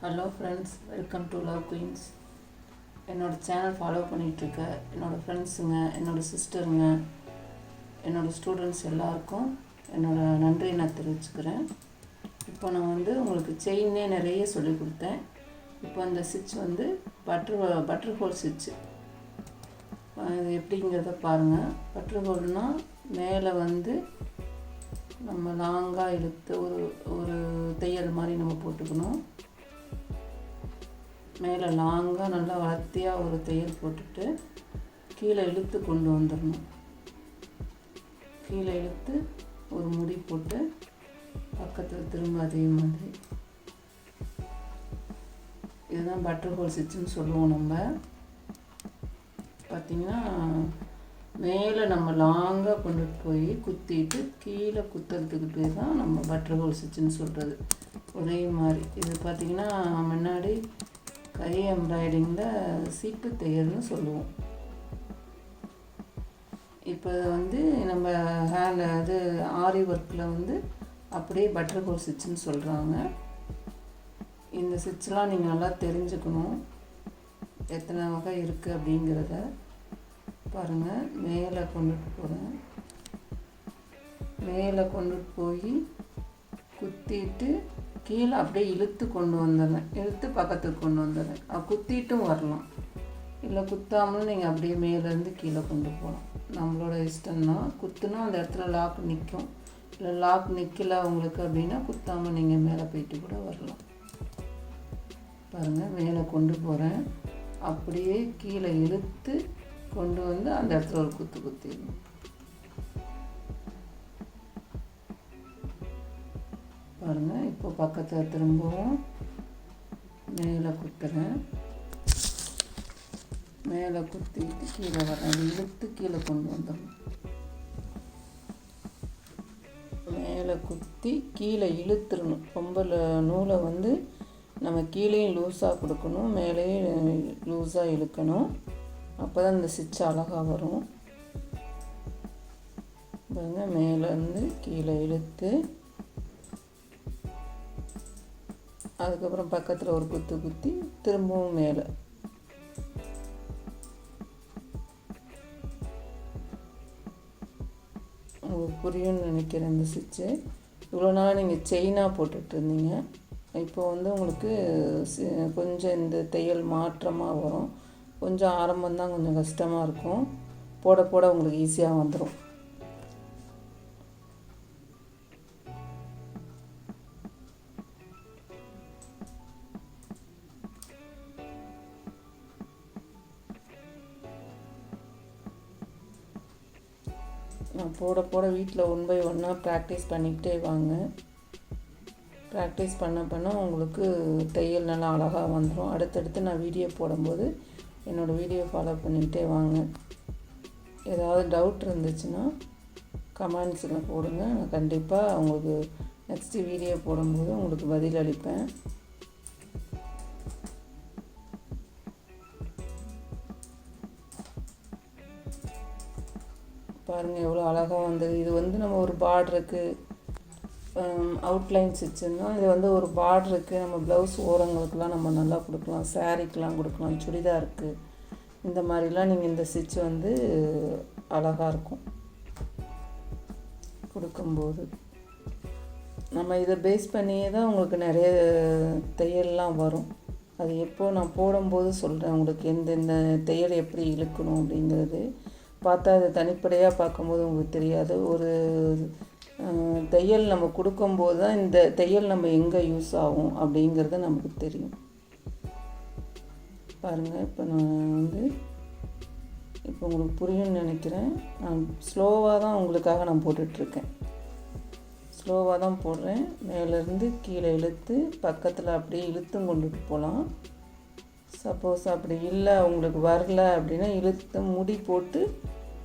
Hello friends, welcome to Love Queens. என்னோடய channel follow பண்ணிகிட்ருக்க என்னோடய ஃப்ரெண்ட்ஸுங்க, என்னோடய சிஸ்டருங்க, என்னோடய ஸ்டூடெண்ட்ஸ் எல்லாருக்கும் என்னோடய நன்றியை நான் தெரிவிச்சுக்கிறேன். இப்போ நான் உங்களுக்கு செயினே நிறைய சொல்லி கொடுத்தேன். இப்போ அந்த ஸ்டிச் பட்டர் ஹோல் ஸ்டிச்சு இது எப்படிங்கிறத பாருங்கள். பட்டர் ஹோல்னால் மேலே நம்ம லாங்காக இழுத்து ஒரு தையல் மாதிரி நம்ம போட்டுக்கணும். மேலே லாங்காக நல்லா வளர்த்தியாக ஒரு தையல் போட்டுட்டு கீழே இழுத்து கொண்டு வந்துடணும். கீழே இழுத்து ஒரு முடி போட்டு பக்கத்தில் திரும்ப அதே மாதிரி. இதுதான் பட்டர் ஹோல் ஸ்டிச்சுன்னு சொல்லுவோம். நம்ம பார்த்திங்கன்னா மேலே நம்ம லாங்காக கொண்டுட்டு போய் குத்திட்டு கீழே குத்துறதுக்கு பேர் தான் நம்ம பட்டர் ஹோல் ஸ்டிச்சுன்னு சொல்கிறது. ஒரே மாதிரி இது பார்த்திங்கன்னா முன்னாடி கை எம்ப்ராய்டிங்கில் சீப்பு தையல்னு சொல்லுவோம். இப்போ நம்ம ஆரி ஒர்க்கில் அப்படியே பட்டர் ஹோல் ஸ்டிச்சுன்னு சொல்கிறாங்க. இந்த ஸ்டிச்லாம் நீங்கள் நல்லா தெரிஞ்சுக்கணும், எத்தனை வகை இருக்குது அப்படிங்கிறத பாருங்கள். மேலே கொண்டுட்டு போகிறேன். மேலே கொண்டுட்டு போய் குத்திட்டு கீழே அப்படியே இழுத்து கொண்டு வந்துடுறேன். இழுத்து பக்கத்துக்கு கொண்டு வந்துடுறேன். குத்திட்டும் வரலாம், இல்லை குத்தாமலும் நீங்கள் அப்படியே மேலேருந்து கீழே கொண்டு போகலாம். நம்மளோட இஷ்டம்னா குத்துனா அந்த இடத்துல லாக் நிற்கும். இல்லை லாக் நிற்கல உங்களுக்கு அப்படின்னா குத்தாமல் நீங்கள் மேலே போயிட்டு கூட வரலாம். பாருங்கள், மேலே கொண்டு போகிறேன். அப்படியே கீழே இழுத்து கொண்டு அந்த இடத்துல ஒரு குத்து குத்திடணும். பாருங்கள், இப்போ பக்கத்தில் திரும்பவும் மேலே குத்துறேன். மேலே குத்திட்டு கீழே வரேன். இழுத்து கீழே கொண்டு வந்துடணும். மேலே குத்தி கீழே இழுத்துடணும். ரொம்ப நூலை நம்ம கீழேயும் லூஸாக கொடுக்கணும், மேலேயும் லூஸாக இழுக்கணும். அப்போ தான் இந்த ஸ்டிச் அழகாக வரும். பாருங்கள், மேலேருந்து கீழே இழுத்து அதுக்கப்புறம் பக்கத்தில் ஒரு குத்து குத்தி திரும்பவும் மேலே. உங்களுக்கு புரியும்னு நினைக்கிறேன். இந்த ஸ்டிச்சு இவ்வளோ நாளாக நீங்கள் செயினாக போட்டுட்டு இருந்தீங்க. இப்போ உங்களுக்கு கொஞ்சம் இந்த தையல் மாற்றமாக வரும். கொஞ்சம் ஆரம்பம்தான் கொஞ்சம் கஷ்டமாக இருக்கும். போட போட உங்களுக்கு ஈஸியாக வந்துடும். நான் போட போட வீட்டில் 1 by 1 ப்ராக்டிஸ் பண்ணிக்கிட்டே வாங்க. ப்ராக்டிஸ் பண்ண உங்களுக்கு தையல் நல்லா அழகாக வந்துடும். அடுத்தடுத்து நான் வீடியோ போடும்போது என்னோடய வீடியோ ஃபாலோ பண்ணிக்கிட்டே வாங்க. ஏதாவது டவுட் இருந்துச்சுன்னா கமெண்ட்ஸில் போடுங்க. நான் கண்டிப்பாக உங்களுக்கு நெக்ஸ்ட்டு வீடியோ போடும்போது உங்களுக்கு பதில் அளிப்பேன். பாருங்கள், எவ்வளோ அழகாக வந்தது. இது நம்ம ஒரு பார்டருக்கு அவுட்லைன் ஸ்டிச்சுன்னா இது ஒரு பார்டருக்கு நம்ம ப்ளவுஸ் ஓரங்களுக்கெலாம் நம்ம நல்லா கொடுக்கலாம், சாரீக்கெலாம் கொடுக்கலாம், சுடிதாருக்கு இந்த மாதிரிலாம் நீங்கள் இந்த ஸ்டிச் அழகாக இருக்கும் கொடுக்கும்போது. நம்ம இதை பேஸ் பண்ணியே தான் உங்களுக்கு நிறைய தையல்லாம் வரும். அது எப்போது நான் போடும்போது சொல்கிறேன் உங்களுக்கு எந்தெந்த தையல் எப்படி இழுக்கணும் அப்படிங்கிறது. பார்த்தா அது தனிப்படையாக பார்க்கும்போது உங்களுக்கு தெரியாது. ஒரு தையல் நம்ம கொடுக்கும்போது தான் இந்த தையல் நம்ம எங்கே யூஸ் ஆகும் அப்படிங்கிறது நமக்கு தெரியும். பாருங்கள், இப்போ நான் இப்போ உங்களுக்கு புரியும்னு நினைக்கிறேன். நான் ஸ்லோவாக தான் உங்களுக்காக நான் போட்டுட்ருக்கேன். ஸ்லோவாக தான் போடுறேன். மேலேருந்து கீழே இழுத்து பக்கத்தில் அப்படியே இழுத்தும் கொண்டுட்டு போகலாம். சப்போஸ் அப்படி இல்லை உங்களுக்கு வரல அப்படின்னா இழுத்து முடி போட்டு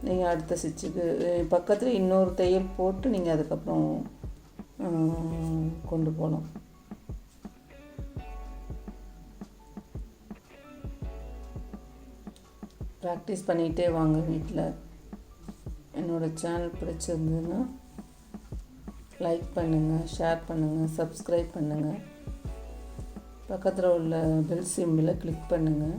நீங்கள் அடுத்த ஸ்டிச்சுக்கு பக்கத்தில் இன்னொரு தையல் போட்டு நீங்கள் அதுக்கப்புறம் கொண்டு போகலாம். ப்ராக்டிஸ் பண்ணிகிட்டே வாங்க வீட்டில். என்னோடய சேனல் பிடிச்சிருந்ததுன்னா லைக் பண்ணுங்கள், ஷேர் பண்ணுங்கள், சப்ஸ்கிரைப் பண்ணுங்கள். பக்கத்தில் உள்ள பெல் சிம்பிளை கிளிக் பண்ணுங்கள்.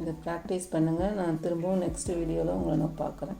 இதை ப்ராக்டிஸ் பண்ணுங்கள். நான் திரும்பவும் நெக்ஸ்ட் வீடியோவில் உங்களை நான் பார்க்குறேன்.